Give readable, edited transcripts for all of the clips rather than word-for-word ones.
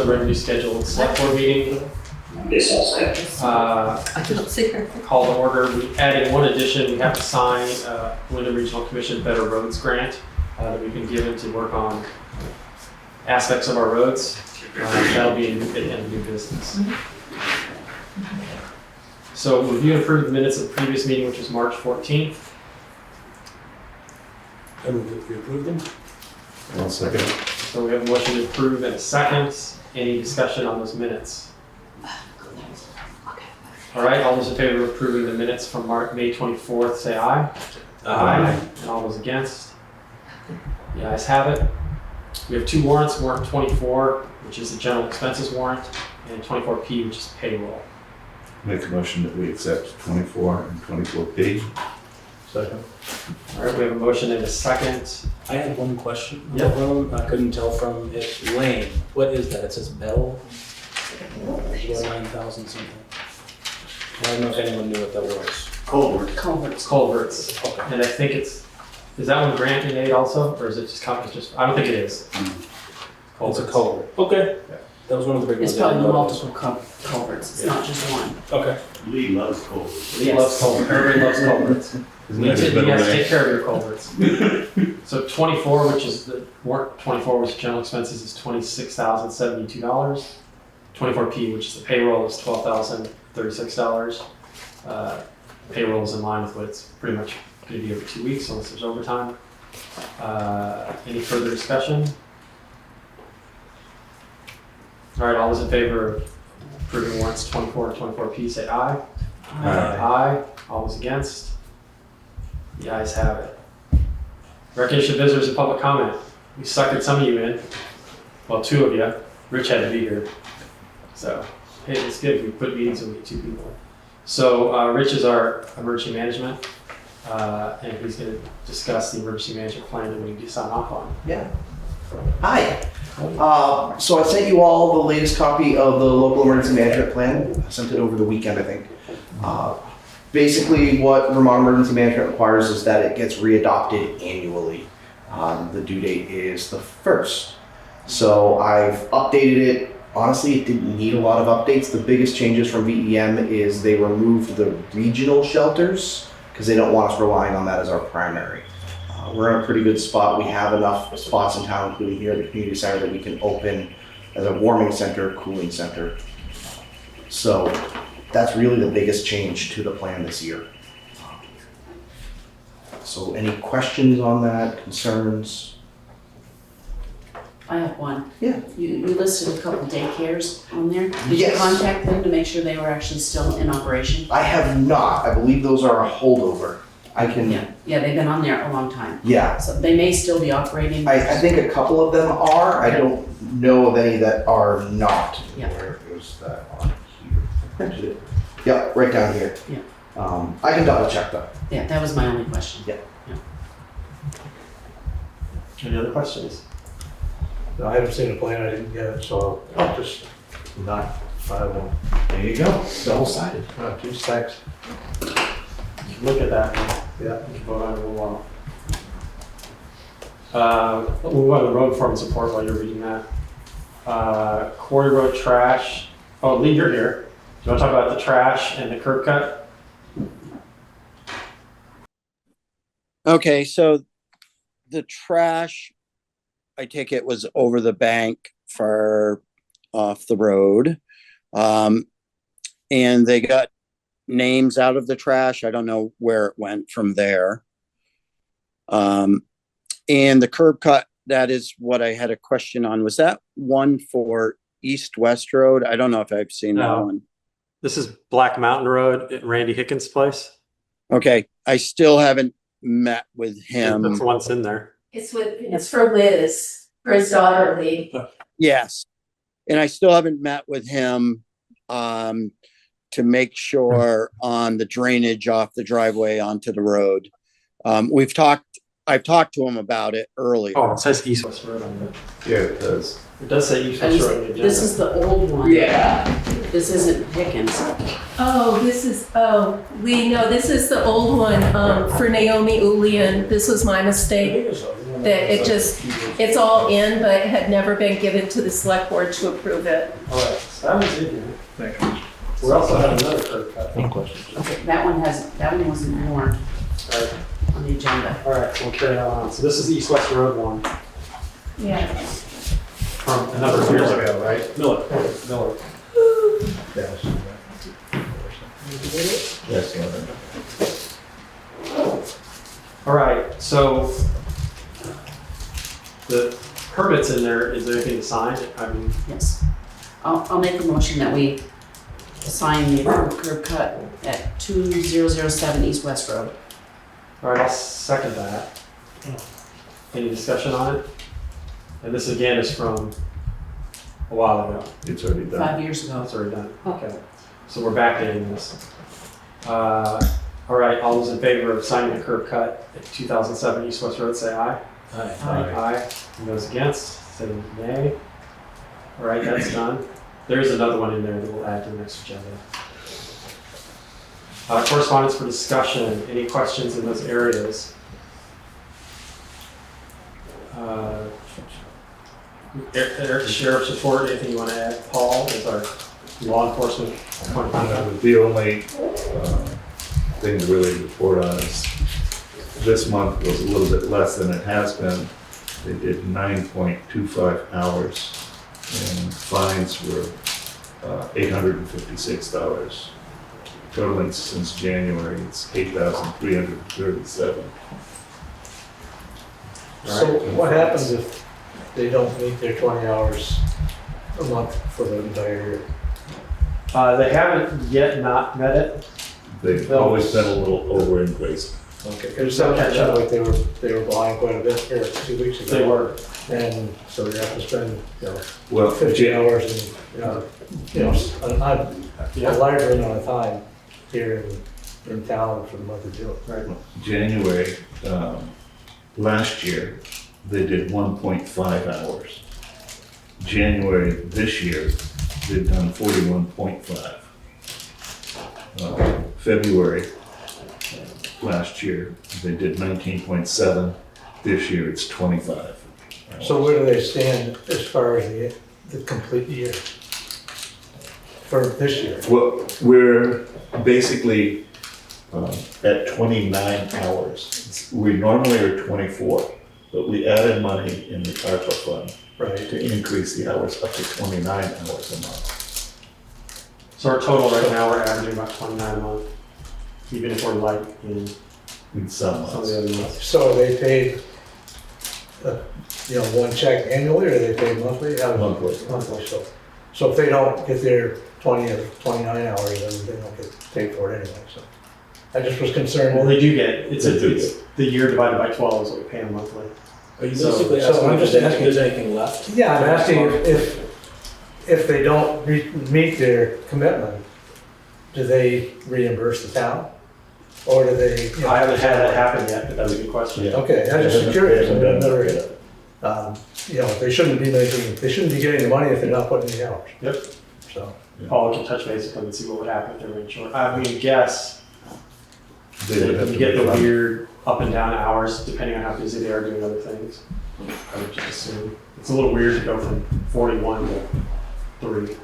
the regularly scheduled select board meeting. I don't see her. Call to order. We added one addition. We have to sign Windham Regional Commission Better Roads Grant that we've been given to work on aspects of our roads. That'll be at the end of new business. So review and approve the minutes of the previous meeting, which was March 14th. I move that we approve them. I'll second it. So we have a motion to approve and a second. Any discussion on those minutes? All right, all those in favor of approving the minutes from May 24th, say aye. Aye. And all those against? The ayes have it. We have two warrants, warrant 24, which is the general expenses warrant, and 24P, which is payroll. Make a motion that we accept 24 and 24P. Second. All right, we have a motion and a second. I had one question. Yep. I couldn't tell from it. Lane. What is that? It says Bell. 9,000 something. I don't know if anyone knew what that was. Culverts. Okay. And I think is that one grant in aid also, or is it just, I don't think it is. It's a culvert. Okay. Yeah. That was one of the big ones. It's probably multiple culverts, it's not just one. Okay. Lee loves culverts. Lee loves culverts. Everybody loves culverts. Isn't You that a better guys way? take care of your culverts. So 24, which is the warrant 24, which general expenses is $26,072. 24P, which is the payroll, is $12,036. Payroll is in line with what it's pretty much going to be every 2 weeks unless there's overtime. Any further discussion? All right, all those in favor of approving warrants 24 and 24P, say aye. Aye. All those against? The ayes have it. Recognition of visitors and public comment. We suckered some of you in. Well, two of you. Rich had to be here. So, hey, it's good. We put meetings and we get two people. So, Rich is our emergency management, and he's going to discuss the emergency management plan that we need to sign off on. Yeah. Hi. So I sent you all the latest copy of the local emergency management plan. I sent it over the weekend, I think. Basically, what Vermont Emergency Management requires is that it gets readopted annually. The due date is the 1st. So I've updated it. Honestly, it didn't need a lot of updates. The biggest changes from VEM is they removed the regional shelters because they don't want us relying on that as our primary. We're in a pretty good spot. We have enough spots in town, including here at the community center, that we can open as a warming center, cooling center. So that's really the biggest change to the plan this year. So any questions on that, concerns? I have one. Yeah. You listed a couple daycares on there. Did you Yes. contact them to make sure they were actually still in operation? I have not. I believe those are a holdover. I can, Yeah, they've been on there a long time. yeah. So they may still be operating. I think a couple of them are. I don't know of any that are not. Yeah. Where is that on here? Yeah, right down here. Yeah. I can double check though. Yeah, that was my only question. Yeah. Any other questions? No, I haven't seen the plan. I didn't get it, so I'll just not file one. There you go. Double-sided. Two stacks. You can look at that. Yeah. We can vote on it in a little while. We'll move on to road foreman support while you're reading that. Quarry road trash. Oh, Lee, you're here. Do you want to talk about the trash and the curb cut? Okay, so the trash, I take it was over the bank far off the road. And they got names out of the trash. I don't know where it went from there. And the curb cut, that is what I had a question on. Was that one for East-West Road? I don't know if I've seen that one. This is Black Mountain Road at Randy Hickens' place. Okay, I still haven't met with him. That's the one that's in there. It's for Liz, for his daughter Lee. Yes. And I still haven't met with him to make sure on the drainage off the driveway onto the road. I've talked to him about it earlier. Oh, it says East West Road on it. Yeah, it does. It does say East West Road on the agenda. This is the old one. Yeah. This isn't Hickens. Oh, this is Lee. No, this is the old one for Naomi Ulian. This was my mistake. that it's all in, but had never been given to the select board to approve it. All right, so that was in here. Thank you. We also had another curb cut. Any questions? Okay, that one wasn't warned All right, on the agenda. all right, we'll carry that on. So this is the East-West Road one Yeah. from a number of years ago, right? Miller. Yes. Yes, yeah. All right, so the permits in there, is there anything to sign? I mean, Yes. I'll make a motion that we sign the approved curb cut at 2007 East West Road. all right, I'll second that. Any discussion on it? And this again is from a while ago. It's already done. 5 years ago. That's already done. Okay. So we're backdating this. All right, all those in favor of signing the curb cut at 2007 East West Road, say aye. Aye. Aye. And those against, say nay. All right, that's done. There is another one in there that we'll add to the next agenda. Correspondence for discussion. Any questions in those areas? Sheriff's report, anything you want to add? Paul, is our law enforcement point of contact. The only thing to really report on is this month was a little bit less than it has been. They did 9.25 hours and fines were $856. Totaling since January, it's $8,337. So what happens if they don't meet their 20 hours a month for the entire year? They haven't yet not met it. They've always been a little over increased. Okay, because it sounded like they were behind quite a bit here 2 weeks ago. They were. And so they have to spend, Well, 50 hours and, a larger amount of time here in town for the month of June. Right. January, last year, they did 1.5 hours. January this year, they've done 41.5. February last year, they did 19.7. This year, it's 25. So where do they stand as far as the complete year for this year? Well, we're basically at 29 hours. We normally are 24, but we added money in the ARPA fund Right. to increase the hours up to 29 hours a month. So our total right now, we're averaging about 29 a month, even if we're light in In some some of the months. other months. So they paid, one check annually, or they paid monthly? Monthly. Monthly, so if they don't get their 20 or 29 hours, then they don't get paid for it anyway, so. I just was concerned. Well, they do get, it's They do it's the year divided by 12 is what we pay them monthly. Are you So- basically so asking I'm if just there's asking- if there's anything left? Yeah, I'm asking if they don't meet their commitment, do they reimburse the town? Or do they? I haven't had that happen yet, but that's a good question. Yeah. Okay, I'm just curious, I've never, Yeah. they shouldn't be getting the money if they're not putting in the hours. Yep. So, Paul can touch base with them and see what would happen if they're running short. I mean, guess They would have you to get the refund. weird up and down hours depending on how busy they are doing other things. I would just assume. It's a little weird to go from 41 to 3.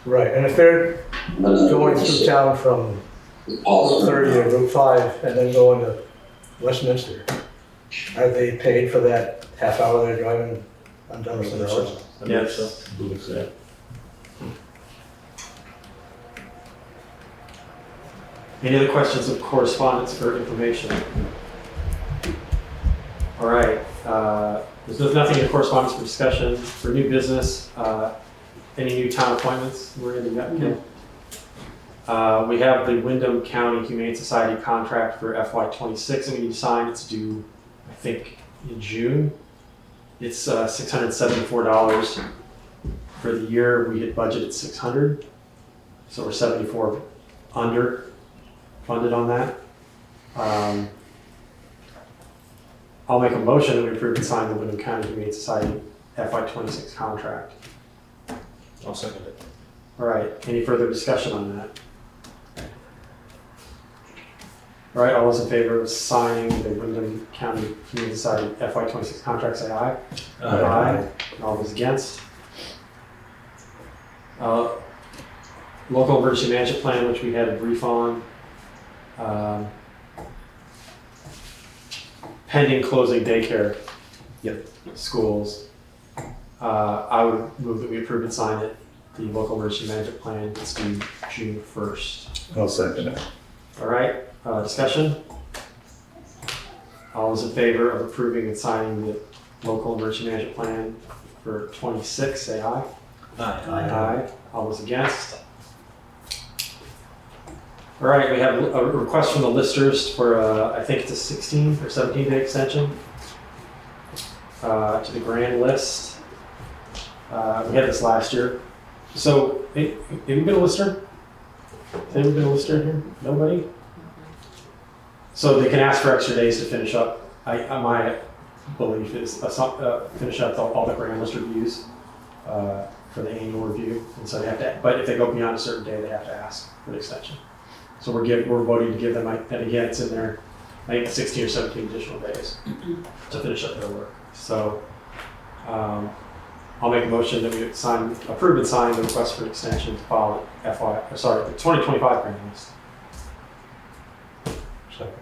right, and if they're going through town from 30 or Route 5 and then going to Westminster, are they paid for that half hour they're driving on Dummerston Road? Yes. Looks at. Any other questions of correspondence for information? All right, there's nothing in correspondence for discussion. For new business, any new town appointments? We're in the we have the Windham County Humane Society contract for FY26 that we need to sign. It's due, I think, in June. It's $674 for the year. We had budgeted $600, so we're 74 under funded on that. I'll make a motion that we approve and sign the Windham County Humane Society FY26 contract. I'll second it. All right, any further discussion on that? All right, all those in favor of signing the Windham County Community Society FY26 contract, say aye. Aye. And all those against? Local emergency management plan, which we had a brief on. Pending closing daycare. Yep. Schools. I would move that we approve and sign it. The local emergency management plan is due June 1st. I'll second it. All right, discussion? All those in favor of approving and signing the local emergency management plan for 26, say aye. Aye. All those against? All right, we have a request from the listers for, I think it's a 16 or 17 day extension to the grand list. We had this last year. So, have you been a lister? Has anyone been a lister here? Nobody? So they can ask for extra days to finish up. My belief is finish up all the grand list reviews for the annual review. And so they have to, but if they go beyond a certain day, they have to ask for the extension. So we're voting to give them, and again, it's in there, I think 16 or 17 additional days to finish up their work. So I'll make a motion that we approve and sign the request for extension to file the 2025 grand list. Second.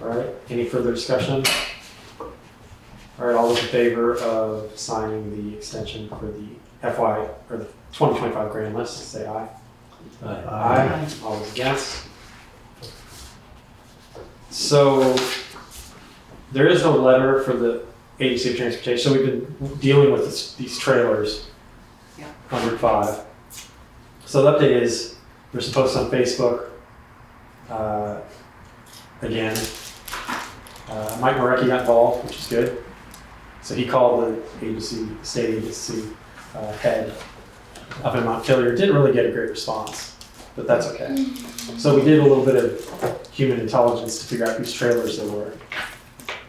All right, any further discussion? All right, all those in favor of signing the extension for the the 2025 grand list, say aye. Aye. All those against? So there is no letter for the Agency of Transportation. So we've been dealing with these trailers on Route 5. So the update is there's some posts on Facebook. Again, Mike Marecki got involved, which is good. So he called the state agency head up in Montpelier. Didn't really get a great response, but that's okay. So we did a little bit of human intelligence to figure out whose trailers they were.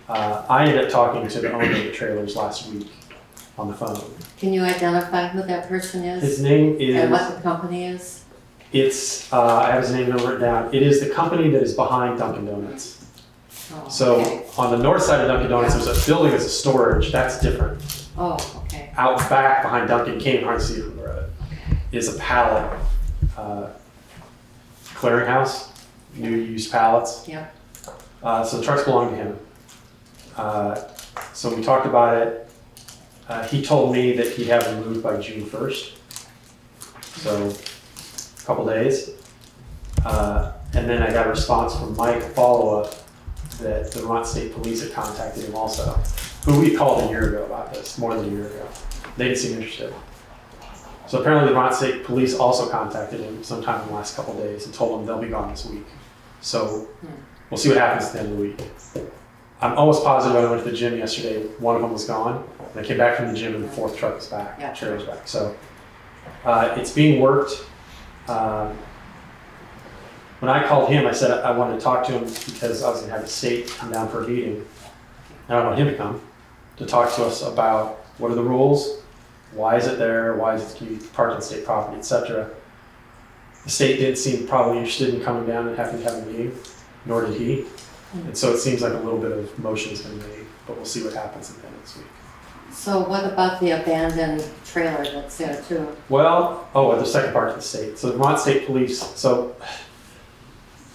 I ended up talking to the owner of the trailers last week on the phone. Can you identify who that person is? His name is... And what the company is? It's, I have his name written down. It is the company that is behind Dunkin' Donuts. Oh, So okay. on the north side of Dunkin' Donuts, there's a building that's a storage. That's different. Oh, okay. Out back behind Dunkin', can't hardly see it from the road, is a pallet clearinghouse, new used pallets. Yep. So the trucks belong to him. So we talked about it. He told me that he'd have them moved by June 1st. So a couple days. And then I got a response from Mike, follow-up, that the Vermont State Police had contacted him also, who we called a year ago about this, more than a year ago. They didn't seem interested. So apparently the Vermont State Police also contacted him sometime in the last couple of days and told him they'll be gone this week. So we'll see what happens at the end of the week. I'm almost positive when I went to the gym yesterday, one of them was gone. And I came back from the gym and the fourth truck was back, Yeah. trailer's back. So it's being worked. When I called him, I said I wanted to talk to him because I was gonna have the state come down for a meeting. And I want him to come to talk to us about what are the rules, why is it there, why is it can be parked on state property, etc. The state didn't seem probably interested in coming down and having to have a meeting, nor did he. And so it seems like a little bit of motion has been made, but we'll see what happens at the end of this week. So what about the abandoned trailer that's there too? Well, the second part of the state. So the Vermont State Police, so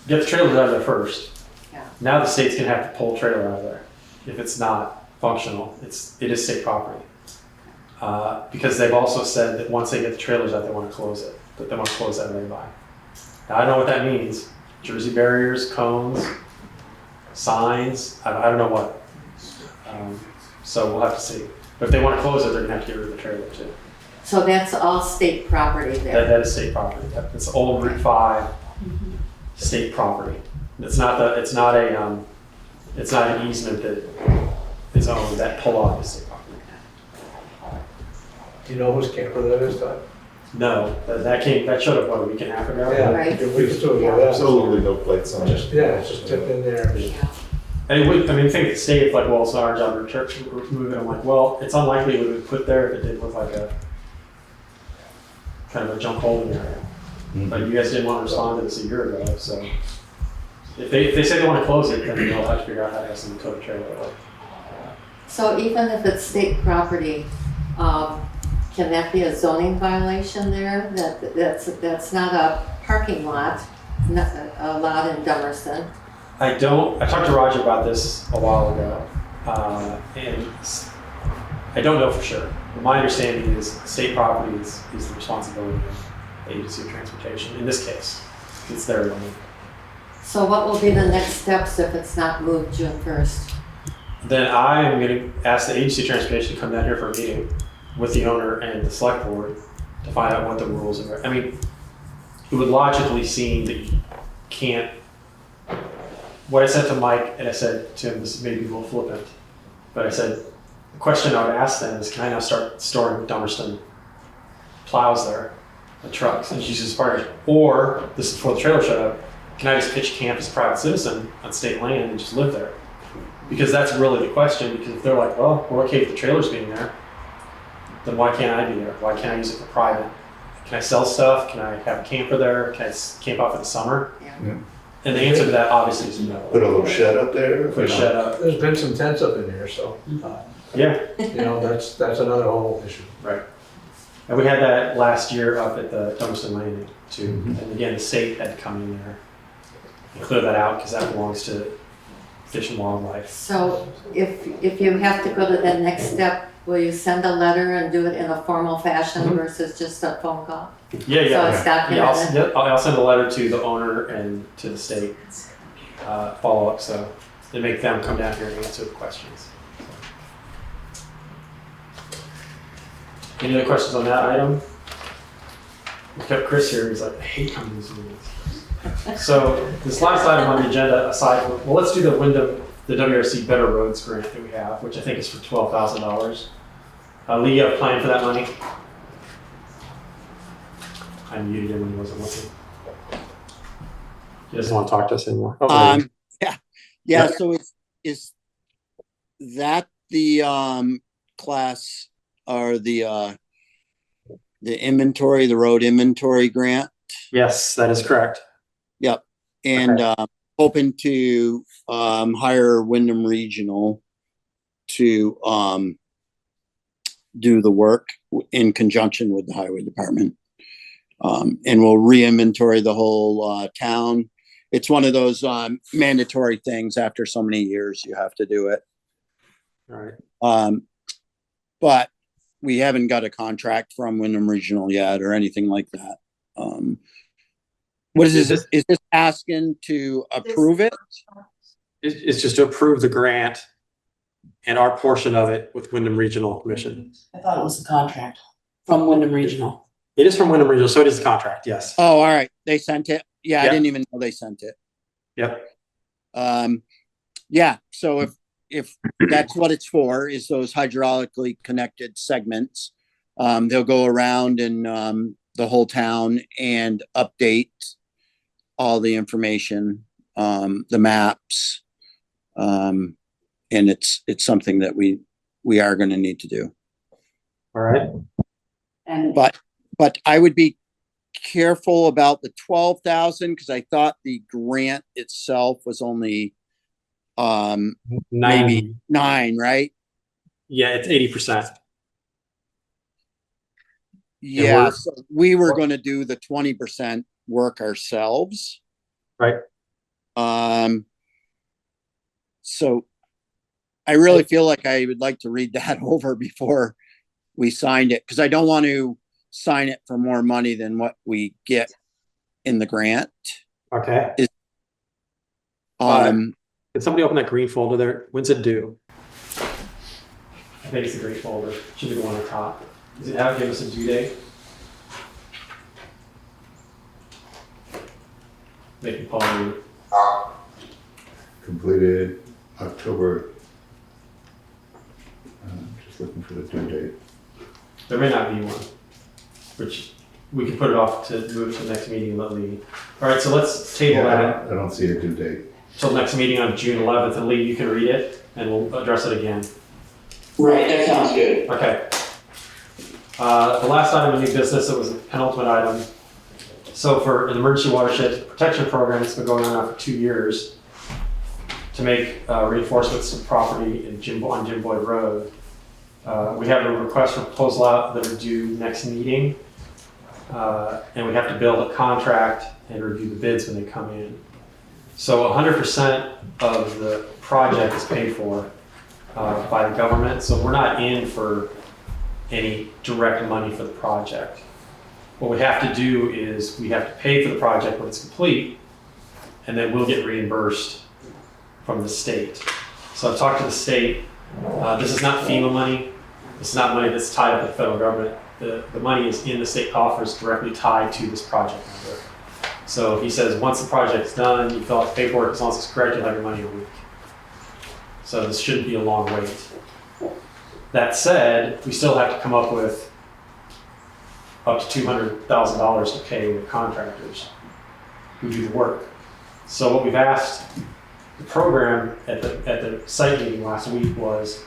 get the trailers out of there first. Yeah. Now the state's gonna have to pull a trailer out of there. If it's not functional, it is state property. Because they've also said that once they get the trailers out, they wanna close it, that they wanna close that lay-by. Now I don't know what that means. Jersey barriers, cones, signs, I don't know what. So we'll have to see. But if they wanna close it, they're gonna have to get rid of the trailer too. So that's all state property there? That is state property. It's old Route 5 state property. It's not an easement that is owned. That pull off is state property. Do you know whose camper that is, Todd? No, that showed up a week and a half ago. Yeah, Right. a week or two ago, yeah. Absolutely no plates on it. It's just tipped in there. Yeah. And it would, think the state, like, well, it's not our job to remove it. I'm like, well, it's unlikely it would be put there if it did look like a kind of a junk holding area. But you guys didn't want to respond to this a year ago, so. If they say they want to close it, then they'll have to figure out how to have some tow the trailer. So even if it's state property, can that be a zoning violation there? That's not a parking lot, not a lot in Dummerston. I talked to Roger about this a while ago, and I don't know for sure. But my understanding is state property is the responsibility of the Agency of Transportation. In this case, it's their land. So what will be the next steps if it's not moved June 1st? Then I am going to ask the Agency of Transportation to come down here for a meeting with the owner and the select board to find out what the rules are. I mean, it would logically seem that you can't. What I said to Mike, and I said to him, this may be a little flippant, but I said, the question I would ask them is, can I now start storing Dummerston plows there, the trucks, and use as part of it? Or, this is before the trailer showed up, can I just pitch camp as a private citizen on state land and just live there? Because that's really the question, because if they're like, well, we're okay with the trailers being there, then why can't I be there? Why can't I use it for private? Can I sell stuff? Can I have a camper there? Can I camp out for the summer? Yeah. And the answer to that obviously is no. Put a little shed up there. Put a shed up. There's been some tents up in here, so, Yeah, that's another whole issue. right. And we had that last year up at the Dummerston Landing too. Mhm. And again, the state had to come in there and clear that out because that belongs to Fish and Wildlife. So if you have to go to the next step, will you send a letter and do it in a formal fashion versus just a phone call? Yeah, yeah. So it's documented? I'll send a letter to the owner and to the state follow up, so they make them come down here and answer the questions. Any other questions on that item? We kept Chris here. He's like, I hate coming to these meetings. So this last item on the agenda, aside from, well, let's do the Windham, the WRC Better Roads grant that we have, which I think is for $12,000. Lee, you have a plan for that money? I muted him when he wasn't looking. He doesn't want to talk to us anymore. Oh, Yeah. So is that the class or the inventory, the road inventory grant? yes, that is correct. Yep. And hoping to hire Windham Regional to do the work in conjunction with the highway department. And we'll re-inventory the whole town. It's one of those mandatory things. After so many years, you have to do it. All right. But we haven't got a contract from Windham Regional yet or anything like that. What is this? Is this asking to approve it? It's just to approve the grant and our portion of it with Windham Regional Commission. I thought it was a contract from Windham Regional. It is from Windham Regional, so it is a contract, yes. Oh, all right. They sent it. Yeah, Yep. I didn't even know they sent it. Yep. Yeah. So if that's what it's for, is those hydraulically connected segments, they'll go around in the whole town and update all the information, the maps, and it's something that we are going to need to do. All right. And But I would be careful about the 12,000 because I thought the grant itself was only maybe 9, right? Yeah, it's 80%. Yeah, so we were going to do the 20% work ourselves. Right. So I really feel like I would like to read that over before we signed it because I don't want to sign it for more money than what we get in the grant. Okay. Um, Can somebody open that green folder there? When's it due? I think it's the green folder. Should be the one on top. Does it have give us a due date? Making Paul read. Completed October. Just looking for the due date. There may not be one, which we can put it off to move to the next meeting and let Lee. All right, so let's table that I don't see a due date. till next meeting on June 11th, and Lee, you can read it, and we'll address it again. right, that sounds good. Okay. The last item of new business, it was a penultimate item. So for an emergency watershed protection program, it's been going on now for 2 years to make reinforcements of property on Jim Boyd Road. We have a request for proposal out that are due next meeting. And we have to build a contract and review the bids when they come in. So 100% of the project is paid for by the government. So we're not in for any direct money for the project. What we have to do is we have to pay for the project when it's complete, and then we'll get reimbursed from the state. So I've talked to the state. This is not FEMA money. This is not money that's tied up with the federal government. The money is in the state coffers directly tied to this project number. So he says once the project's done, you fill out the paperwork, as long as it's correct, you'll have your money in a week. So this shouldn't be a long wait. That said, we still have to come up with up to $200,000 to pay the contractors who do the work. So what we've asked the program at the site meeting last week was,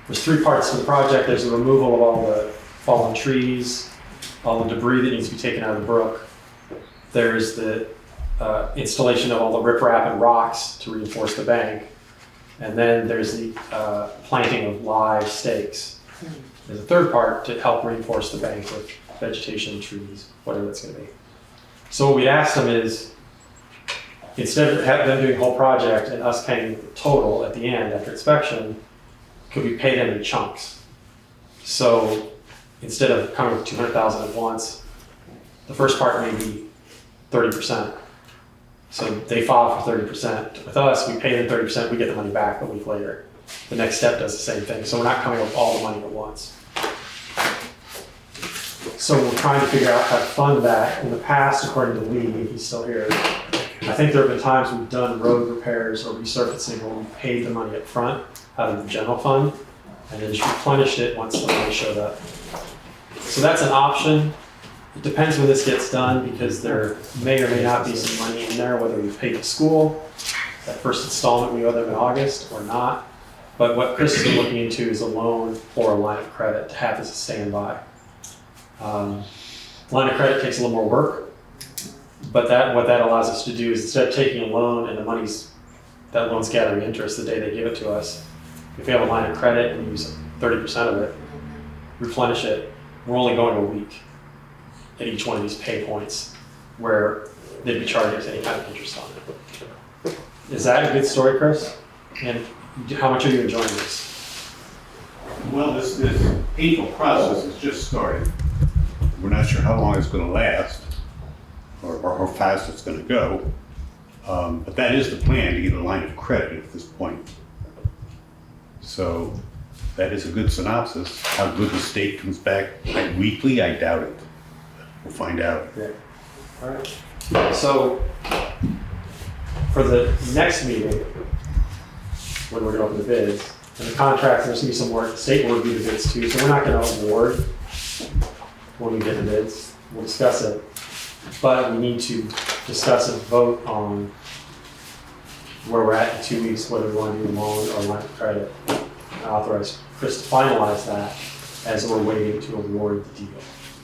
there's 3 parts to the project. There's the removal of all the fallen trees, all the debris that needs to be taken out of the brook. There's the installation of all the riprap and rocks to reinforce the bank. And then there's the planting of live stakes. There's a 3rd part to help reinforce the bank with vegetation and trees, whatever that's going to be. So what we asked them is, instead of them doing the whole project and us paying the total at the end after inspection, could we pay them in chunks? So instead of coming with $200,000 at once, the first part may be 30%. So they file for 30%. With us, we pay them 30%, we get the money back a week later. The next step does the same thing. So we're not coming up with all the money at once. So we're trying to figure out how to fund that. In the past, according to Lee, he's still here, I think there have been times we've done road repairs or resurfacing where we paid the money up front out of the general fund and then just replenished it once the money showed up. So that's an option. It depends when this gets done because there may or may not be some money in there, whether we've paid the school, that first installment we owe them in August or not. But what Chris has been looking into is a loan or a line of credit to have as a standby. Line of credit takes a little more work, but what that allows us to do is instead of taking a loan and that loan's gathering interest the day they give it to us, if we have a line of credit and use 30% of it, replenish it, we're only going a week at each one of these pay points where they'd be charging us any kind of interest on it. Is that a good story, Chris? And how much are you enjoying this? Well, this painful process has just started. We're not sure how long it's going to last or how fast it's going to go. But that is the plan, to get a line of credit at this point. So that is a good synopsis. How good the state comes back weekly, I doubt it. We'll find out. Yeah. All right. So for the next meeting, when we're going to open the bids, and the contracts, there's going to be some work. The state will review the bids too, so we're not going to award when we get the bids. We'll discuss it, but we need to discuss and vote on where we're at in 2 weeks, whether we want to do a loan or line of credit. And authorize Chris to finalize that as we're waiting to award the deal.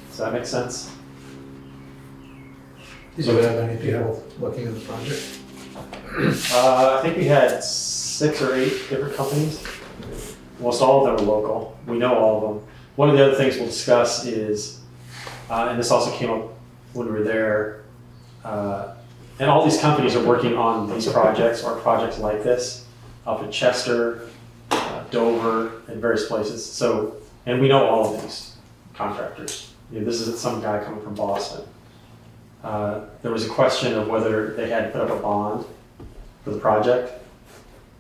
Does that make sense? Do you have any people looking at the project? I think we had 6 or 8 different companies. Almost all of them are local. We know all of them. One of the other things we'll discuss is, and this also came up when we were there, and all these companies are working on these projects or projects like this up in Chester, Dover, and various places. So, and we know all of these contractors. This isn't some guy coming from Boston. There was a question of whether they had to put up a bond for the project,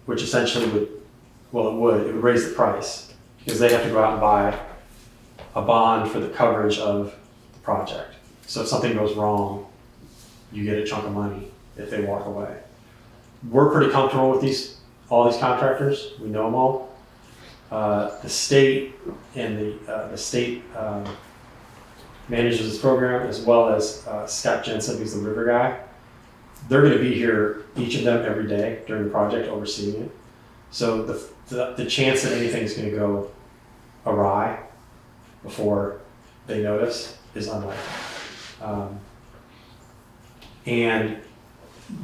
which essentially it would raise the price because they have to go out and buy a bond for the coverage of the project. So if something goes wrong, you get a chunk of money if they walk away. We're pretty comfortable with all these contractors. We know them all. The state and the state manages this program, as well as Scott Jensen, who's the river guy. They're going to be here, each of them, every day during the project, overseeing it. So the chance that anything's going to go awry before they notice is unlikely. And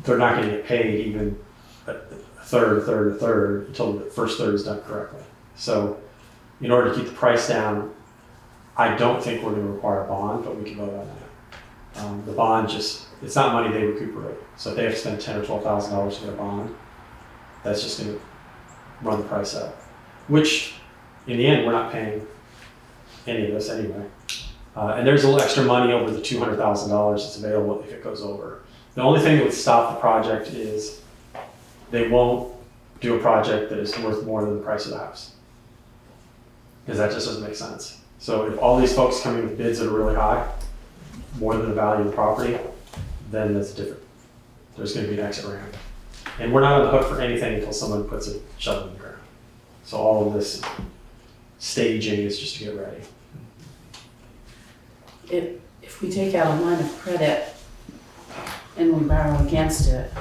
they're not gonna get paid even a third until the first third is done correctly. So in order to keep the price down, I don't think we're gonna require a bond, but we can vote on that. The bond it's not money they recuperate. So if they have to spend $10,000 or $12,000 to get a bond, that's just gonna run the price up. Which, in the end, we're not paying any of this anyway. And there's a little extra money over the $200,000 that's available if it goes over. The only thing that would stop the project is they won't do a project that is worth more than the price of the house. Because that just doesn't make sense. So if all these folks come in with bids that are really high, more than the value of the property, then that's different. There's gonna be an exit ramp. And we're not on the hook for anything until someone puts a shovel in the ground. So all of this staging is just to get ready. If we take out a line of credit and we borrow against it,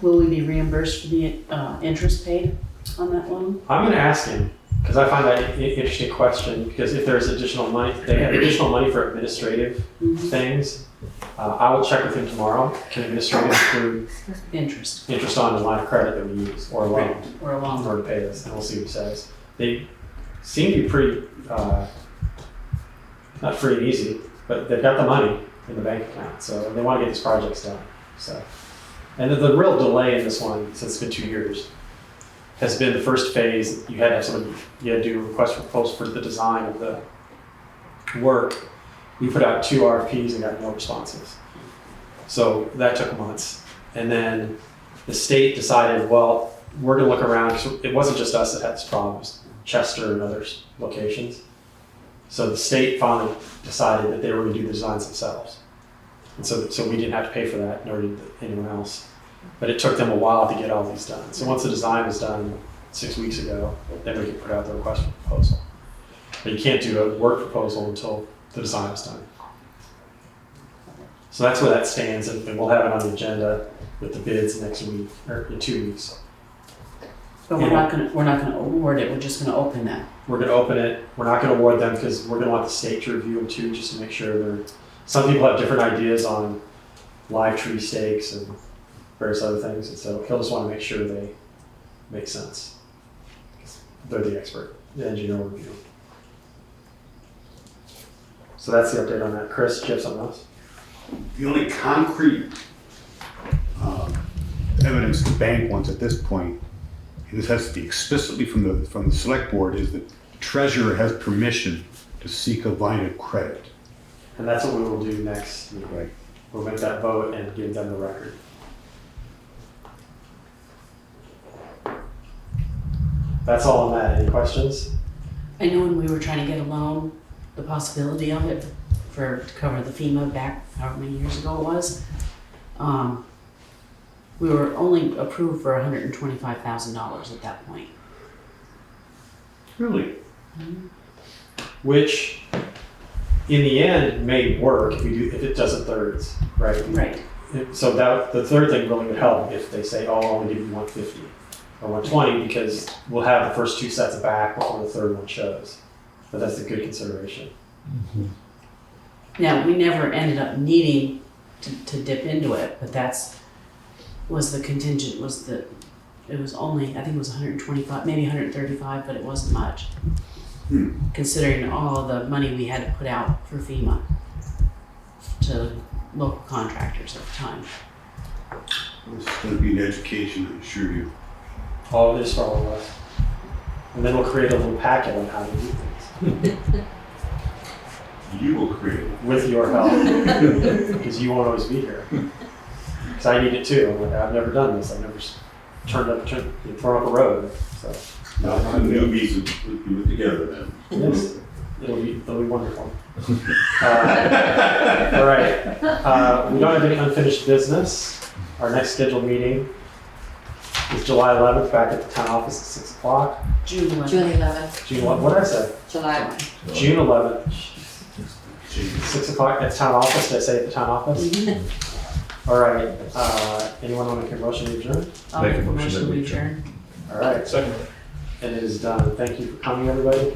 will we be reimbursed for the interest paid on that loan? I'm gonna ask him, because I find that an interesting question, because if there's additional money, they have additional money for administrative things. I will check with him tomorrow. Can administrative include Interest interest on the line of credit that we use, or a loan, or a in loan? order to pay this, and we'll see what he says. They seem to be pretty, not free and easy, but they've got the money in the bank account, so they want to get these projects done. So, and the real delay in this one, since it's been 2 years, has been the first phase. You had to have somebody, you had to do a request for proposal for the design of the work. We put out 2 RFPs and got no responses. So that took months. And then the state decided, well, we're gonna look around. So it wasn't just us that had this problem, it was Chester and other locations. So the state finally decided that they were gonna do the designs themselves. And so we didn't have to pay for that, nor did anyone else. But it took them a while to get all these done. So once the design was done 6 weeks ago, then we could put out the request for proposal. But you can't do a work proposal until the design is done. So that's where that stands, and we'll have it on the agenda with the bids next week, or in 2 weeks. But we're not gonna award it, we're just gonna open that. We're gonna open it, we're not gonna award them because we're gonna want the state to review them too, just to make sure some people have different ideas on live tree stakes and various other things, and so he'll just wanna make sure they make sense. They're the expert, the engineer will review. So that's the update on that. Chris, do you have something else? The only concrete evidence the bank wants at this point, and this has to be explicitly from the select board, is that the treasurer has permission to seek a line of credit. And that's what we will do next week. Right. We'll make that vote and give them the record. That's all on that. Any questions? I know when we were trying to get a loan, the possibility of it to cover the FEMA back however many years ago it was, we were only approved for $125,000 at that point. Really? Which, in the end, may work if it does it thirds, right? Right. So the third thing really would help if they say, oh, I'll only give you 150 or 120, because we'll have the first 2 sets back before the third one shows. But that's a good consideration. Now, we never ended up needing to dip into it, but was the contingent, it was only, I think it was 125, maybe 135, but it wasn't much. Considering all of the money we had to put out for FEMA to local contractors at the time. This is going to be an education, I assure you. All it is for all of us. And then we'll create a little packet on how to do things. You will create it. With your help. Because you won't always be here. Because I need it too. I'm like, I've never done this. I've never thrown up a road. So. Now, the newbies will put it together then. Yes. It'll be wonderful. All right. We don't have any unfinished business. Our next scheduled meeting is July 11th, back at the town office at 6 o'clock. June 11th. June 11th, June 11th. What did I say? July. June 11th. 6 o'clock at town office. Did I say at the town office? All right. Anyone want to make a motion to adjourn? I'll make a motion to adjourn. All right. Second. And it is done. Thank you for coming, everybody.